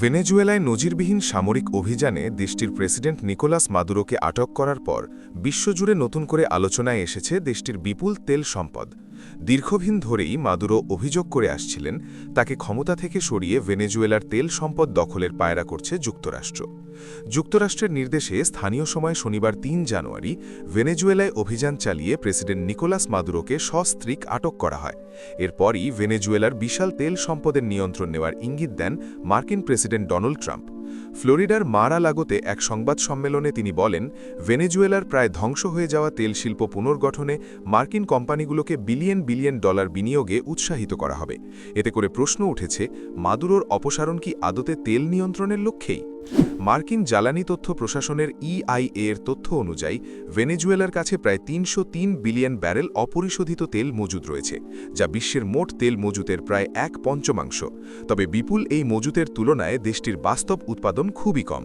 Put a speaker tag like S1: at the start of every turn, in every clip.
S1: ভেনেজুয়েলায় নজিরবিহীন সামরিক অভিযানে দেশটির প্রেসিডেন্ট নিকোলাস মাদুরোকে আটক করার পর বিশ্বজুড়ে নতুন করে আলোচনায় এসেছে দেশটির বিপুল তেল সম্পদ। দীর্ঘদিন ধরেই মাদুরো অভিযোগ করে আসছিলেন তাকে ক্ষমতা থেকে সরিয়ে ভেনেজুয়েলার তেল সম্পদ দখলের পায়রা করছে যুক্তরাষ্ট্র। যুক্তরাষ্ট্রের নির্দেশে স্থানীয় সময় শনিবার ৩ জানুয়ারি ভেনেজুয়েলায় অভিযান চালিয়ে প্রেসিডেন্ট নিকোলাস মাদুরোকে সস্ত্রীক আটক করা হয়। এরপরই ভেনেজুয়েলার বিশাল তেল সম্পদের নিয়ন্ত্রণ নেওয়ার ইঙ্গিত দেন মার্কিন প্রেসিডেন্ট ডোনাল্ড ট্রাম্প। ফ্লোরিডার মার-আ-লাগোতে এক সংবাদ সম্মেলনে তিনি বলেন, ভেনেজুয়েলার প্রায় ধ্বংস হয়ে যাওয়া তেল শিল্প পুনর্গঠনে মার্কিন কোম্পানিগুলোকে বিলিয়ন বিলিয়ন ডলার বিনিয়োগে উৎসাহিত করা হবে। এতে করে প্রশ্ন উঠেছে, মাদুরোর অপসারণ কি আদতে তেল নিয়ন্ত্রণের লক্ষ্যেই? মার্কিন জ্বালানি তথ্য প্রশাসনের EIA-এর তথ্য অনুযায়ী ভেনেজুয়েলার কাছে প্রায় ৩০৩ বিলিয়ন ব্যারেল অপরিশোধিত তেল মজুদ রয়েছে, যা বিশ্বের মোট তেল মজুতের প্রায় ১/৫। তবে বিপুল এই মজুতের তুলনায় দেশটির বাস্তব উৎপাদন খুবই কম।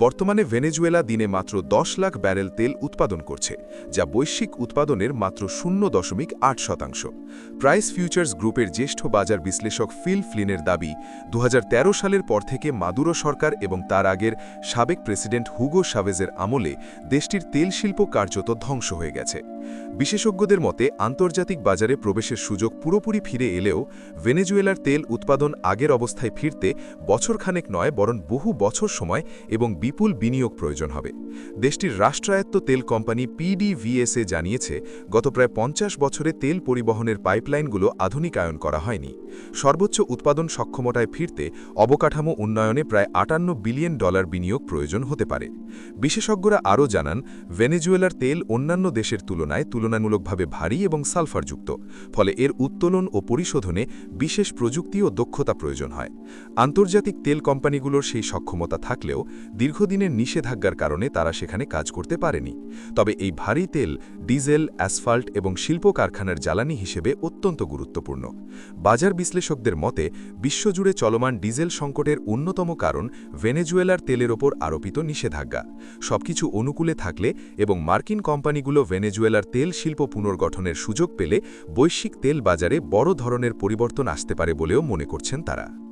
S1: বর্তমানে ভেনেজুয়েলা দিনে মাত্র ১০ লাখ ব্যারেল তেল উৎপাদন করছে, যা বৈশ্বিক উৎপাদনের মাত্র ০.৮%। প্রাইস ফিউচার্স গ্রুপের জ্যেষ্ঠ বাজার বিশ্লেষক ফিল ফ্লিনের দাবি, ২০১৩ সালের পর থেকে মাদুরো সরকার এবং তার আগের সাবেক প্রেসিডেন্ট হুগো শাভেজের আমলে দেশটির তেল শিল্প কার্যত ধ্বংস হয়ে গেছে। বিশেষজ্ঞদের মতে, আন্তর্জাতিক বাজারে প্রবেশের সুযোগ পুরোপুরি ফিরে এলেও ভেনেজুয়েলার তেল উৎপাদন আগের অবস্থায় ফিরতে বছরখানেক নয়, বরং বহু বছর সময় এবং বিপুল বিনিয়োগ প্রয়োজন হবে। দেশটির রাষ্ট্রায়ত্ত তেল কোম্পানি PDVSA জানিয়েছে, গত প্রায় ৫০ বছরে তেল পরিবহনের পাইপলাইনগুলো আধুনিকায়ন করা হয়নি। সর্বোচ্চ উৎপাদন সক্ষমতায় ফিরতে অবকাঠামো উন্নয়নে প্রায় $৫৮ বিলিয়ন বিনিয়োগ প্রয়োজন হতে পারে। বিশেষজ্ঞরা আরও জানান, ভেনেজুয়েলার তেল অন্যান্য দেশের তুলনামূলকভাবে ভারী এবং সালফারযুক্ত, ফলে এর উত্তোলন ও পরিশোধনে বিশেষ প্রযুক্তি ও দক্ষতা প্রয়োজন হয়। আন্তর্জাতিক তেল কোম্পানিগুলোর সেই সক্ষমতা থাকলেও দীর্ঘদিনের নিষেধাজ্ঞার কারণে তারা সেখানে কাজ করতে পারেনি। তবে এই ভারী তেল ডিজেল, অ্যাসফাল্ট এবং শিল্প কারখানার জ্বালানি হিসেবে অত্যন্ত গুরুত্বপূর্ণ। বাজার বিশ্লেষকদের মতে, বিশ্বজুড়ে চলমান ডিজেল সংকটের অন্যতম কারণ ভেনেজুয়েলার তেলের ওপর আরোপিত নিষেধাজ্ঞা। সবকিছু অনুকূলে থাকলে এবং মার্কিন কোম্পানিগুলো ভেনেজুয়েলার তেল শিল্প পুনর্গঠনের সুযোগ পেলে বৈশ্বিক তেল বাজারে বড় ধরনের পরিবর্তন আসতে পারে বলেও মনে করছেন তারা।